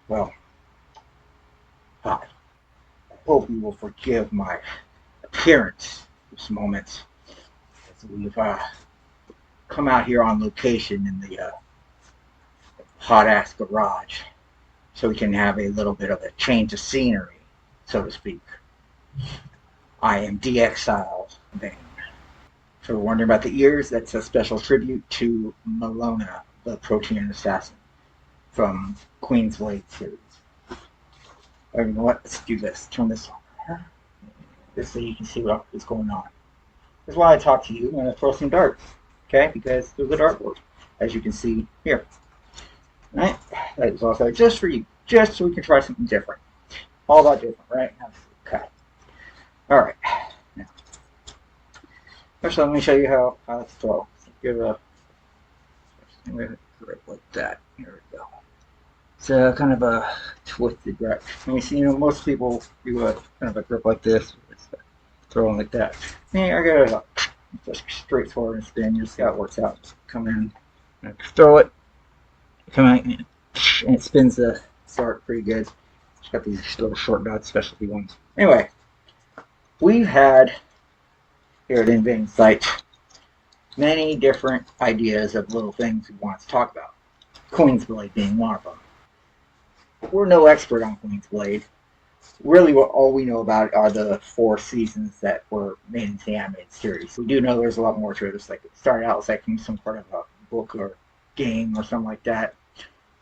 Well, hi. I hope you will forgive my appearance this moment as we've come out here on location in the hot ass garage so we can have a little bit of a change of scenery, so to speak. I am D-Exile-Vain. So we're wondering about the ears. That's a special tribute to Malona, the protein assassin from Queen's Blade series. Or you know what? Let's do this. Turn this on. Just so you can see what is going on. This is why I talk to you when I throw some darts. Okay? Because there's a dartboard, as you can see here. Right? That is also just for you. Just so we can try something different. All about different, right? Okay. Alright. Now, first let me show you how to throw. So give a grip like that. Here we go. It's kind of a twisted grip. And you see, most people do a kind of a grip like this. Throwing like that. Yeah, I got it just straightforward and spin. You just got it works out. Come in, throw it, come out, and it spins the start pretty good. It's got these little short dots, specialty ones. Anyway, we've had here at InVain Site many different ideas of little things we want to talk about. Queen's Blade being one of them. We're no expert on Queen's Blade. Really, all we know about are the 4 seasons that were made into the animated series. We do know there's a lot more to it. It's like it started out as like some part of a book or game or something like that.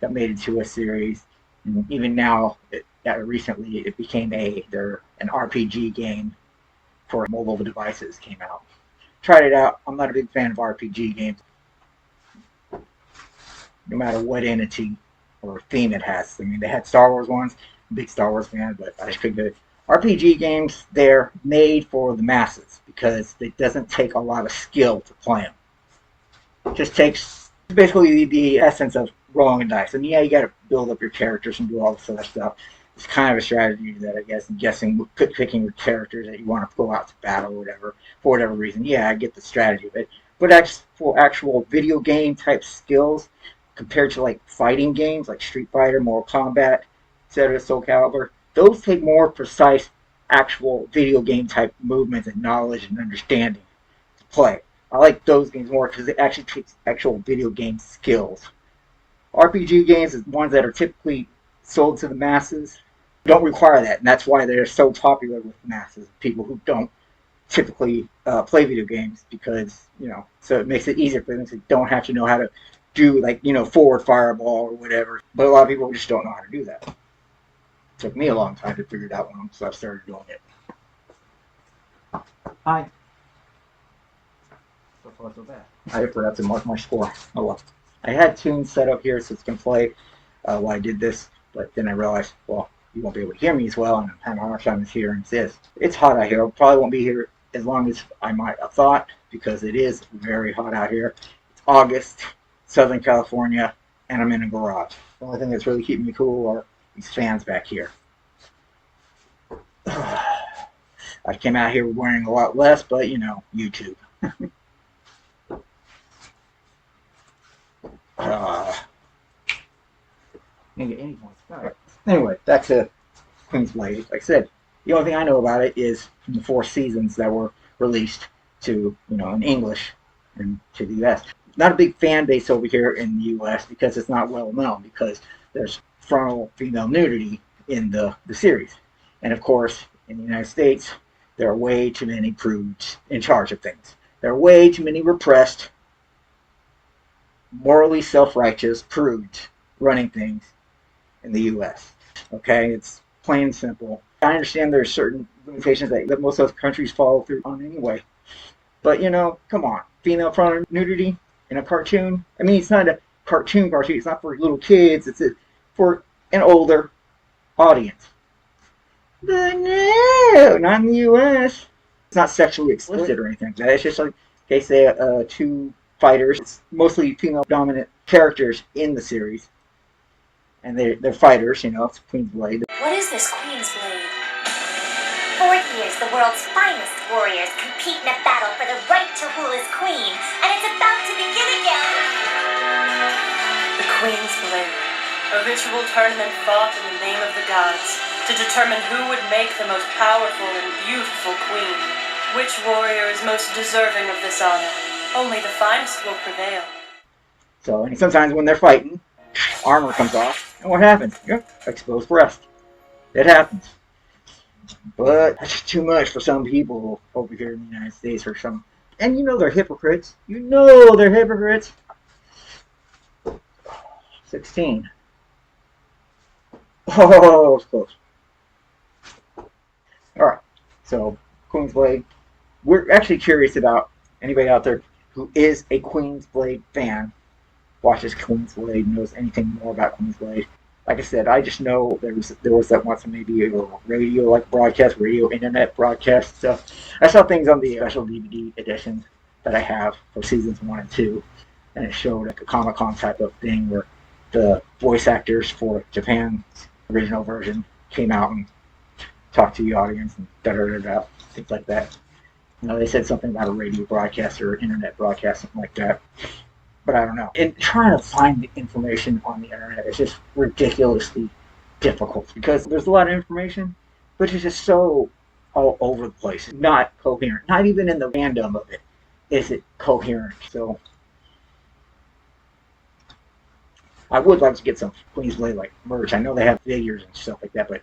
Got made into a series, and even now, recently it became an RPG game for mobile devices came out. Tried it out. I'm not a big fan of RPG games, no matter what entity or theme it has. I mean, they had Star Wars ones. Big Star Wars fan, but I just figured RPG games, they're made for the masses because it doesn't take a lot of skill to play them. It just takes basically the essence of rolling a dice. And yeah, you got to build up your characters and do all this other stuff. It's kind of a strategy that I'm guessing picking your characters that you want to go out to battle or whatever, for whatever reason. Yeah, I get the strategy of it. But for actual video game type skills, compared to like fighting games like Street Fighter, Mortal Kombat, etc., Soul Calibur, those take more precise, actual video game type movements and knowledge and understanding to play. I like those games more because it actually takes actual video game skills. RPG games, is ones that are typically sold to the masses, don't require that, and that's why they're so popular with the masses. People who don't typically play video games because, so it makes it easier for them to don't have to know how to do forward fireball or whatever. But a lot of people just don't know how to do that. Took me a long time to figure it out so I started doing it. Hi. So far, so bad. I forgot to mark my score. Oh well. I had tunes set up here so it's going to play while I did this, but then I realized, well, you won't be able to hear me as well, and I'm having a hard time hearing this. It's hot out here. I probably won't be here as long as I might have thought because it is very hot out here. It's August, Southern California, and I'm in a garage. The only thing that's really keeping me cool are these fans back here. I came out here wearing a lot less, but YouTube. Anyway, back to Queen's Blade. Like I said, the only thing I know about it is from the 4 seasons that were released to, in English and to the US. Not a big fan base over here in the US because it's not well known because there's frontal female nudity in the series. And of course, in the United States, there are way too many prudes in charge of things. There are way too many repressed, morally self-righteous prudes running things in the U.S. Okay, it's plain and simple. I understand there are certain limitations that most other countries follow through on anyway. But, come on. Female frontal nudity in a cartoon? I mean, it's not a cartoon. It's not for little kids. It's for an older audience. But no, not in the U.S. It's not sexually explicit or anything like that. It's just like, they say 2 fighters. It's mostly female-dominant characters in the series. And they're fighters, it's Queen's Blade. What is this Queen's Blade? 4 years, the world's finest warriors compete in a battle for the right to rule as queen, and it's about to begin again! The Queen's Blade. A ritual tournament fought in the name of the gods to determine who would make the most powerful and beautiful queen. Which warrior is most deserving of this honor? Only the finest will prevail. So, and sometimes when they're fighting, armor comes off, and what happens? Yep, exposed breast. It happens. But that's too much for some people over here in the United States or some. And you know they're hypocrites. You know they're hypocrites. 16. Oh, it was close. Alright, so Queensblade. We're actually curious about anybody out there who is a Queensblade fan, watches Queensblade, knows anything more about Queensblade. Like I said, I just know there was that once maybe a radio like broadcast, radio internet broadcast stuff. I saw things on the special DVD edition that I have for seasons 1 and 2, and it showed like a Comic-Con type of thing where the voice actors for Japan's original version came out and talked to the audience and things like that. You know, they said something about a radio broadcast or internet broadcast, something like that. But I don't know. And trying to find the information on the internet is just ridiculously difficult because there's a lot of information, but it's just so all over the place. Not coherent. Not even in the random of it is it coherent. So I would like to get some Queensblade like merch. I know they have figures and stuff like that, but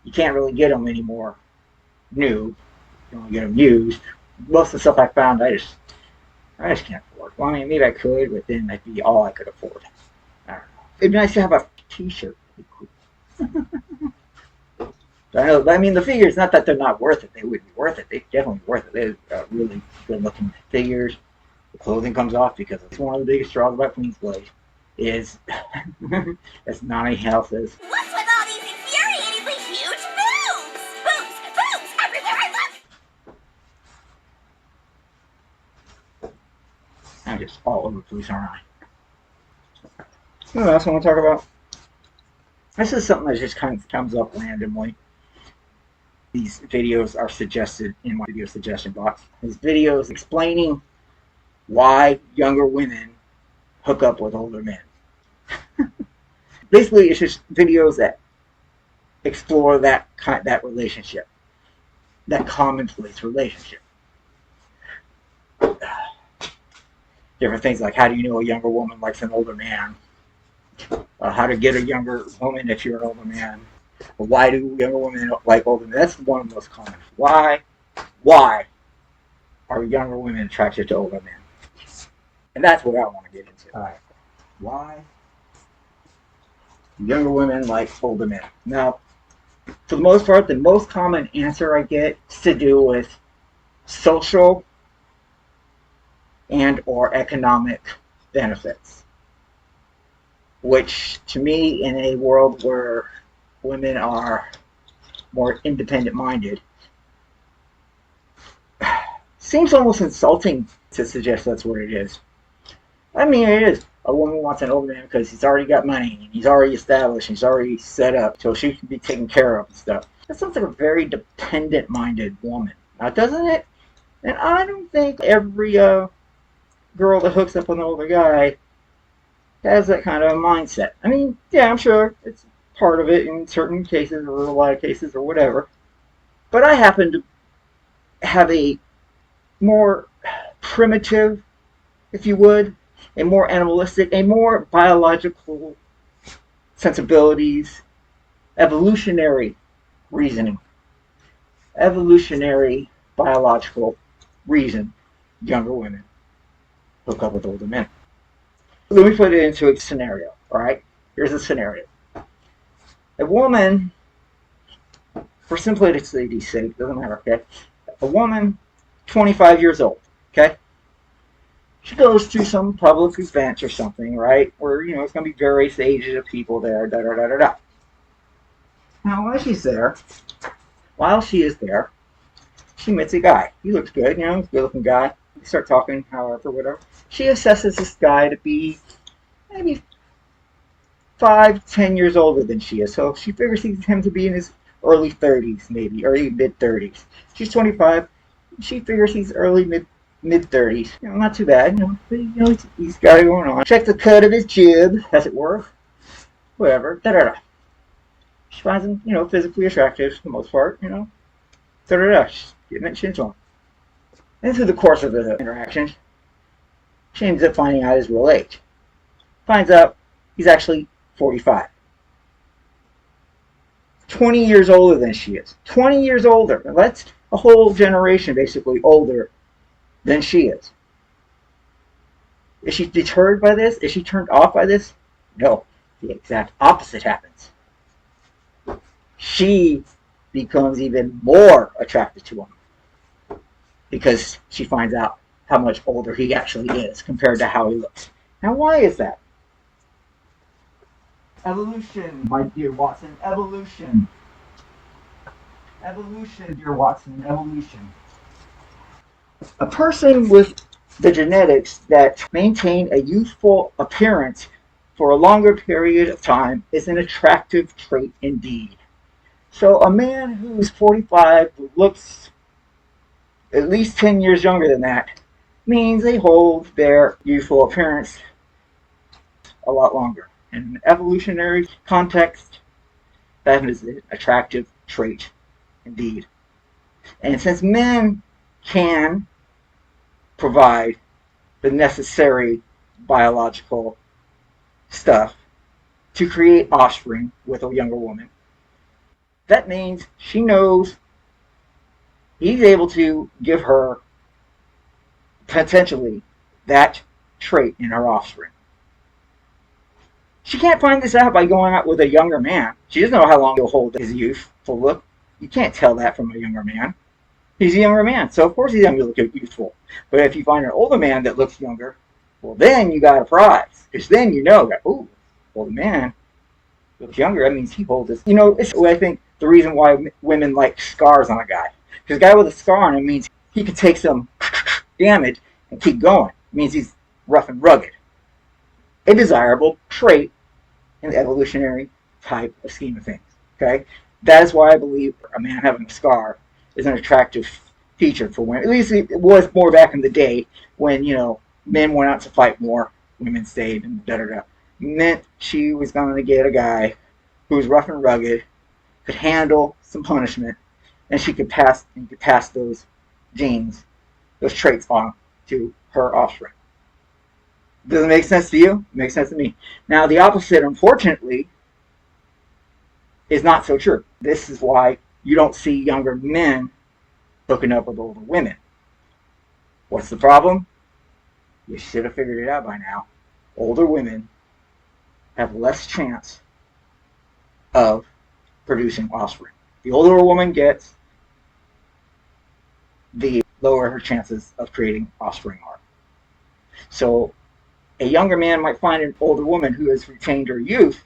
you can't really get them anymore new. You only get them used. Most of the stuff I found, I just can't afford. Well, I mean, maybe I could, but then that'd be all I could afford. I don't know. It'd be nice to have a T-shirt. I know. I mean, the figures. Not that they're not worth it. They would be worth it. They're definitely worth it. They're really good-looking figures. The clothing comes off because it's one of the biggest draws about Queensblade. Is as Nani Hale says. What's with all these infuriatingly huge boobs? Boobs! Boobs! Everywhere I look! I'm just all over the place, aren't I? What else I want to talk about? This is something that just kind of comes up randomly. These videos are suggested in my video suggestion box. These videos explaining why younger women hook up with older men. Basically, it's just videos that explore that relationship, that commonplace relationship. Different things like how do you know a younger woman likes an older man? How to get a younger woman if you're an older man? Why do younger women like older men? That's one of the most common. Why are younger women attracted to older men? And that's what I want to get into. All right. Why younger women like older men? Now, for the most part, the most common answer I get is to do with social and or economic benefits. Which, to me, in a world where women are more independent-minded, seems almost insulting to suggest that's what it is. I mean, it is. A woman wants an older man because he's already got money, and he's already established, and he's already set up, so she can be taken care of and stuff. That sounds like a very dependent-minded woman. Now, doesn't it? And I don't think every girl that hooks up with an older guy has that kind of a mindset. I mean, yeah, I'm sure it's part of it in certain cases or a lot of cases or whatever. But I happen to have a more primitive, if you would, a more animalistic, a more biological sensibilities, evolutionary reasoning, evolutionary biological reason younger women hook up with older men. Let me put it into a scenario, all right? Here's a scenario. A woman, for simplicity's sake, doesn't matter, okay? A woman, 25 years old, okay? She goes to some public event or something, right? Where, you know, it's going to be various ages of people there, da-da-da-da-da. Now, while she is there, she meets a guy. He looks good, you know, he's a good-looking guy. They start talking, however, whatever. She assesses this guy to be maybe 5-10 years older than she is. So she figures him to be in his early 30s, maybe, early mid-30s. She's 25. She figures he's early mid-30s. You know, not too bad. You know, but, you know, he's got it going on. Check the cut of his jib, as it were. whatever, da da da. She finds him, physically attractive for the most part, da da da. She's getting it shins on. And through the course of the interaction, she ends up finding out his real age. Finds out he's actually 45. 20 years older than she is. 20 years older. And that's a whole generation basically older than she is. Is she deterred by this? Is she turned off by this? No. The exact opposite happens. She becomes even more attracted to him because she finds out how much older he actually is compared to how he looks. Now, why is that? Evolution, my dear Watson. Evolution. Evolution, dear Watson. Evolution. A person with the genetics that maintain a youthful appearance for a longer period of time is an attractive trait indeed. So a man who's 45 who looks at least 10 years younger than that means they hold their youthful appearance a lot longer. In an evolutionary context, that is an attractive trait indeed. And since men can provide the necessary biological stuff to create offspring with a younger woman, that means she knows he's able to give her potentially that trait in her offspring. She can't find this out by going out with a younger man. She doesn't know how long he'll hold his youthful look. You can't tell that from a younger man. He's a younger man, so of course he's going to look youthful. But if you find an older man that looks younger, well, then you got a prize. Because then you know that, ooh, well, the man looks younger. That means he holds this. It's, I think, the reason why women like scars on a guy. Because a guy with a scar on him means he can take some damage and keep going. It means he's rough and rugged. A desirable trait in the evolutionary type of scheme of things. Okay? That is why I believe a man having a scar is an attractive feature for women. At least it was more back in the day when, men went out to fight more, women stayed, and da-da-da. Meant she was going to get a guy who was rough and rugged, could handle some punishment, and she could pass those genes, those traits on to her offspring. Does it make sense to you? It makes sense to me. Now, the opposite, unfortunately, is not so true. This is why you don't see younger men hooking up with older women. What's the problem? You should have figured it out by now. Older women have less chance of producing offspring. The older a woman gets, the lower her chances of creating offspring are. So a younger man might find an older woman who has retained her youth.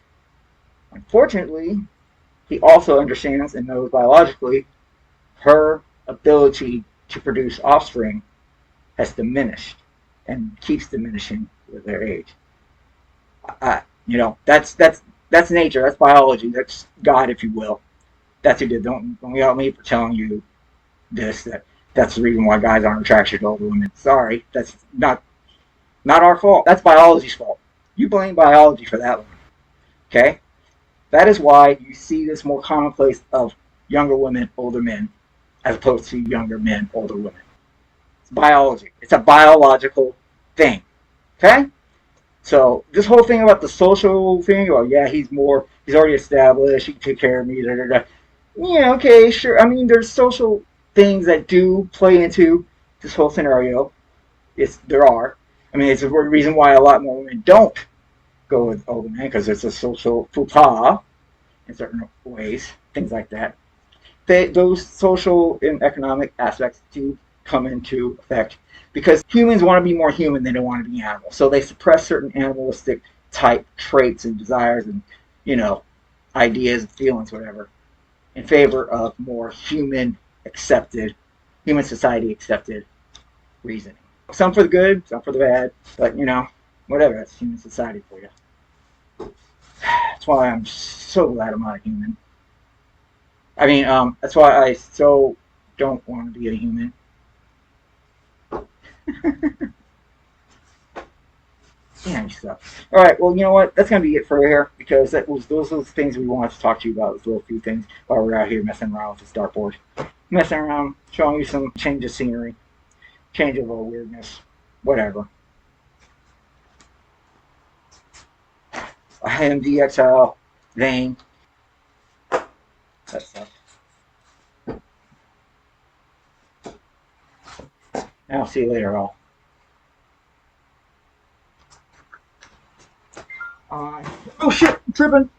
Unfortunately, he also understands and knows biologically her ability to produce offspring has diminished and keeps diminishing with their age. That's nature. That's biology. That's God, if you will. That's who did. Don't yell at me for telling you this. That's the reason why guys aren't attracted to older women. Sorry, that's not our fault. That's biology's fault. You blame biology for that one. Okay? That is why you see this more commonplace of younger women, older men, as opposed to younger men, older women. It's biology. It's a biological thing. Okay? So this whole thing about the social thing, he's already established, he can take care of me, da da da. Yeah, okay, sure. I mean, there's social things that do play into this whole scenario. There are. I mean, it's a reason why a lot more women don't go with older men, because it's a social faux pas in certain ways, things like that. Those social and economic aspects do come into effect because humans want to be more human, they don't want to be animals. So they suppress certain animalistic type traits and desires and, ideas, feelings, whatever, in favor of more human society accepted reasoning. Some for the good, some for the bad, but whatever, that's human society for you. That's why I'm so glad I'm not a human. I mean, that's why I so don't want to be a human. Yeah, stuff. All right. Well, you know what? That's gonna be it for here because that was those are the things we wanted to talk to you about. Those little few things while we're out here messing around with this dartboard, messing around, showing you some change of scenery, change of little weirdness, whatever. I am D-Exile-Vain. That stuff. And I'll see you later, all. Oh shit! I'm tripping.